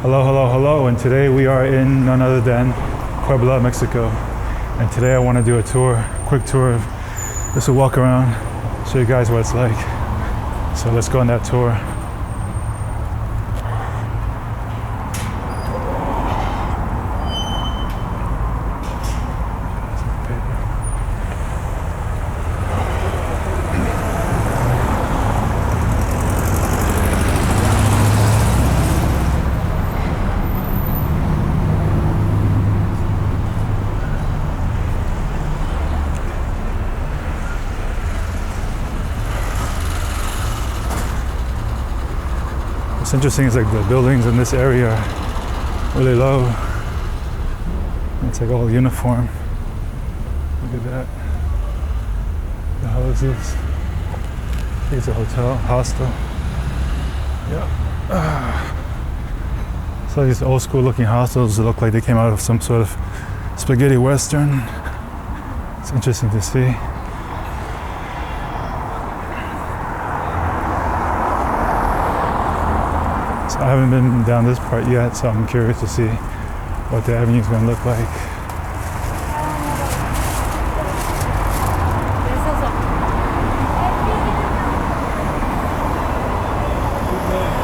Hello, hello, hello, and today we are in none other than Puebla, Mexico. And today I want to do a tour, quick tour of just a walk around, show you guys what it's like. So let's go on that tour. What's interesting is like the buildings in this area are really low. It's like all uniform. Look at that. The houses. I think it's a hotel, hostel. Yeah. So these old school looking hostels that look like they came out of some sort of spaghetti western. It's interesting to see. I haven't been down this part yet, so I'm curious to see what the avenue is going to look like.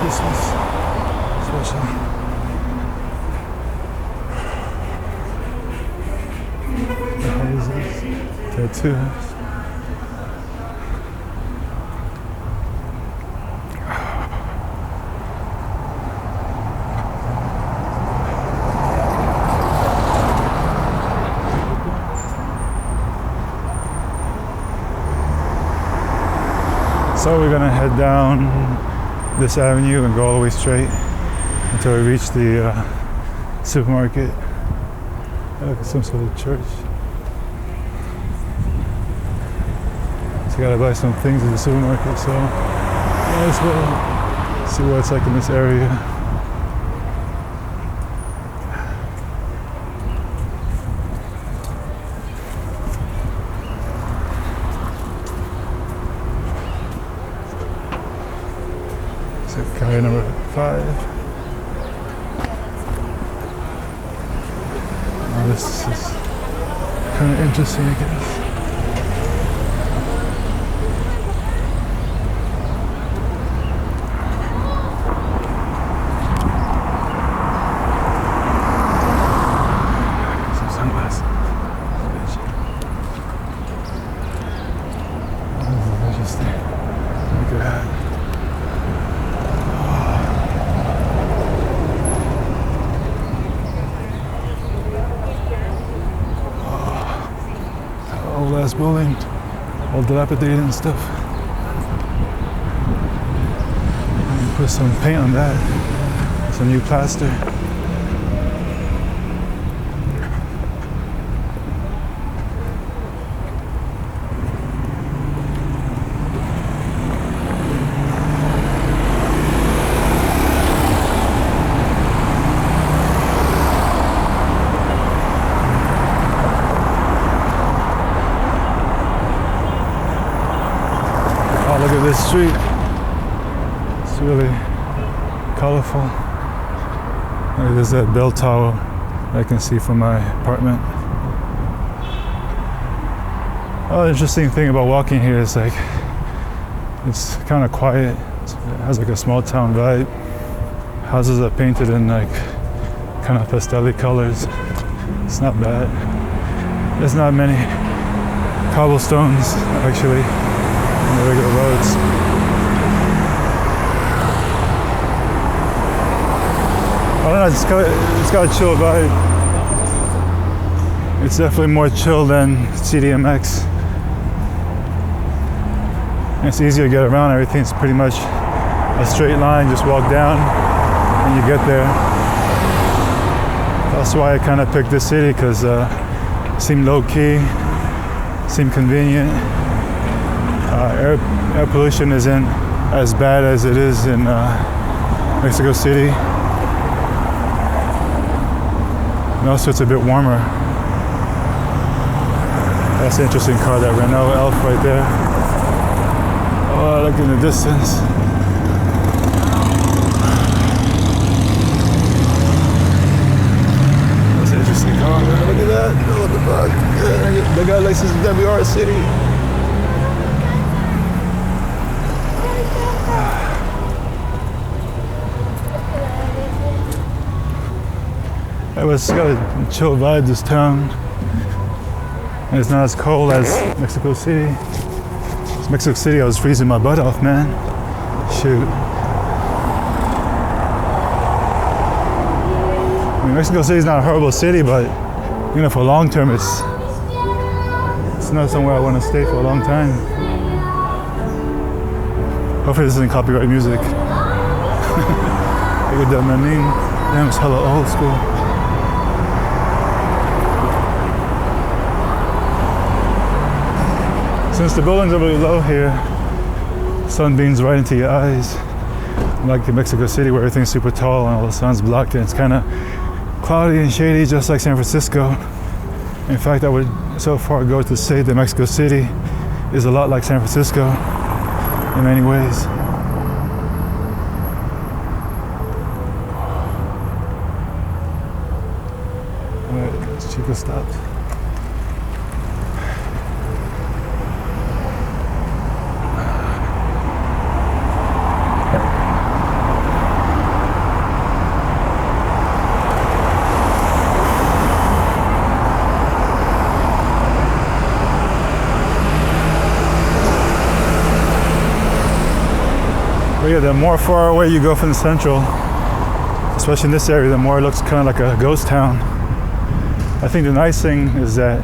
Christmas special. The houses, tattoos. So we're gonna head down this avenue and go all the way straight until we reach the supermarket. Look at some sort of church. So I gotta buy some things at the supermarket, so might as well see what it's like in this area. Car number 5. Oh, this is kind of interesting, I guess. Some sunglasses. Oh, this is interesting. Look at that. Old ass building, all dilapidated and stuff. Put some paint on that, some new plaster. Look at this street. It's really colorful. There's that bell tower I can see from my apartment. Oh, the interesting thing about walking here is like it's kind of quiet. It has like a small town vibe. Houses are painted in like kind of pastel colors. It's not bad. There's not many cobblestones actually. The regular roads. I don't know, it's got a chill vibe. It's definitely more chill than CDMX. And it's easier to get around. Everything's pretty much a straight line, just walk down and you get there. That's why I kind of picked this city, because it seemed low-key, seemed convenient. Air pollution isn't as bad as it is in Mexico City. And also it's a bit warmer. That's an interesting car, that Renault Elf right there. Oh, look in the distance. man. What the fuck? They got license in WR City. It was got a chill vibe, this town. And it's not as cold as Mexico City. Mexico City, I was freezing my butt off, man. Shoot. I mean, Mexico City is not a horrible city, but you know, for long term, it's not somewhere I want to stay for a long time. Hopefully, this isn't copyright music. Damn, it's hella old school. Since the buildings are really low here, sun beams right into your eyes. Like in Mexico City, where everything's super tall and all the sun's blocked, and it's kind of cloudy and shady, just like San Francisco. In fact, I would so far go to say that Mexico City is a lot like San Francisco in many ways. All right, Chico stopped. But yeah, the more far away you go from the central, especially in this area, the more it looks kind of like a ghost town. I think the nice thing is that,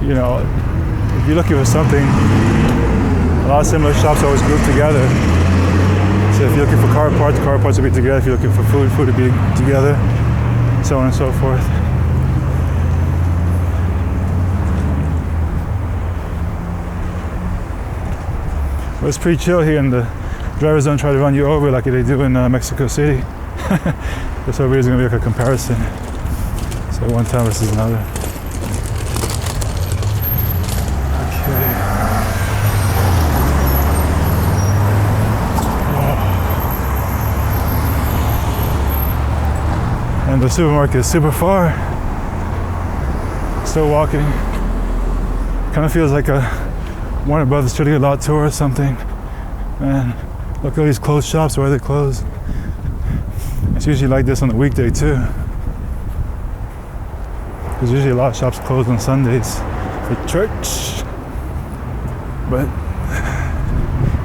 you know, if you're looking for something, a lot of similar shops always group together. So if you're looking for car parts will be together. If you're looking for food will be together, so on and so forth. But it's pretty chill here, and the drivers don't try to run you over like they do in Mexico City. This over here is going to be like a comparison. So one town versus another. Okay. And the supermarket is super far. Still walking. Kind of feels like a Warner Brothers Studio Lot tour or something. Man, look at all these closed shops. Why are they closed? It's usually like this on the weekday too. There's usually a lot of shops closed on Sundays for church. But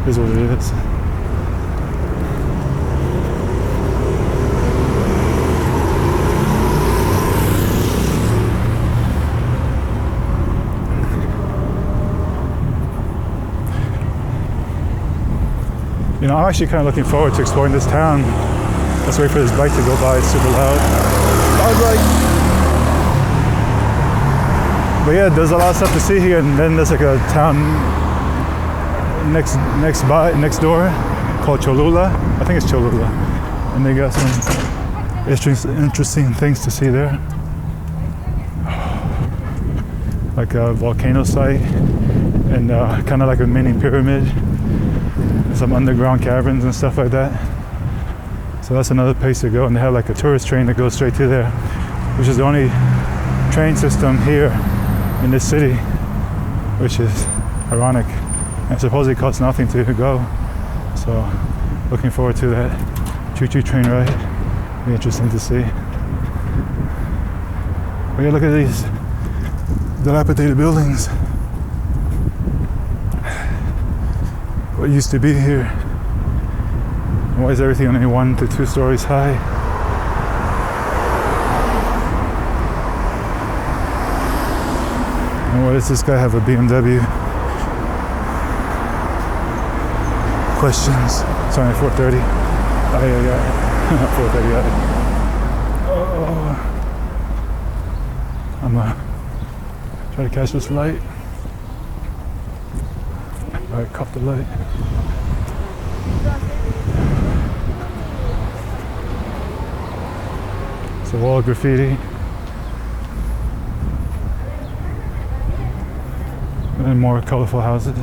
it is what it is. You know, I'm actually kind of looking forward to exploring this town. Let's wait for this bike to go by. It's super loud. Loud bike. But yeah, there's a lot of stuff to see here, and then there's like a town next door called Cholula. I think it's Cholula, and they got some interesting things to see there, like a volcano site and kind of like a mini pyramid. Some underground caverns and stuff like that. So that's another place to go, and they have like a tourist train that goes straight to there, which is the only train system here in this city, which is ironic, and supposedly costs nothing to go. So looking forward to that choo-choo train ride. Be interesting to see. But yeah, look at these dilapidated buildings. What used to be here? Why is everything only 1 to 2 stories high? And why does this guy have a BMW? Questions. It's only 4:30. Oh yeah. 4:30. Oh. I'm gonna try to catch this light. Alright, caught the light. It's a wall graffiti. And more colorful houses.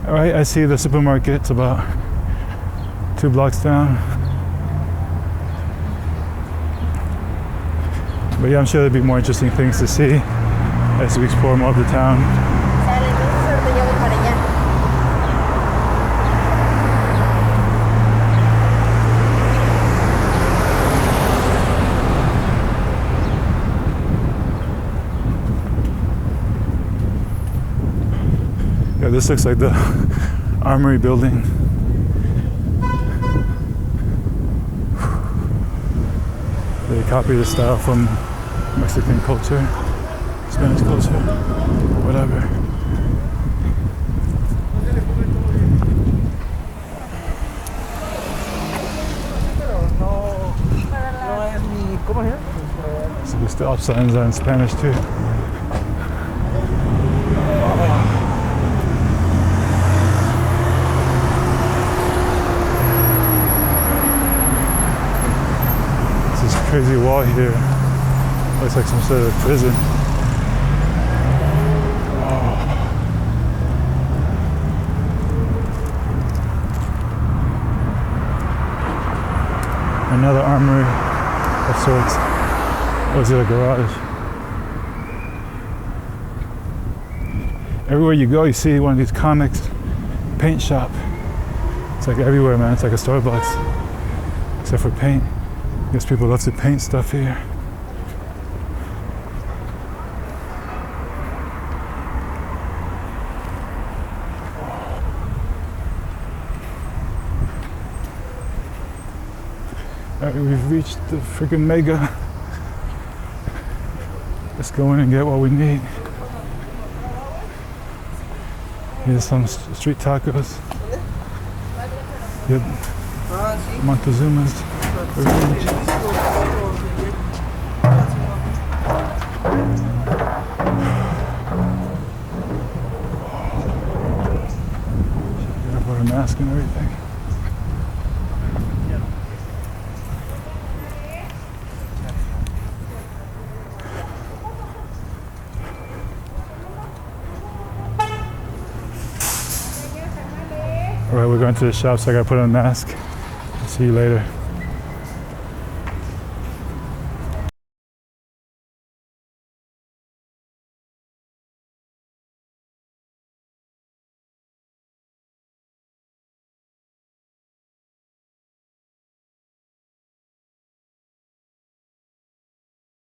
Alright, I see the supermarket. It's about 2 blocks down. But yeah, I'm sure there'll be more interesting things to see as we explore more of the town. Sale, entonces ahorita ya voy para allá. Yeah, this looks like the Armory building. They copy the style from Mexican culture, Spanish culture, whatever. So the stop signs are in Spanish too. Crazy wall here. Looks like some sort of prison. Oh. Another armory of sorts. Or is it a garage? Everywhere you go, you see one of these comics paint shop. It's like everywhere, man. It's like a Starbucks, except for paint. I guess people love to paint stuff here. Alright, we've reached the freaking mega. Let's go in and get what we need. Here's some street tacos. Yep. Montezuma's. Gotta put a mask and everything. Alright, we're going to the shop, so I gotta put on a mask. See you later.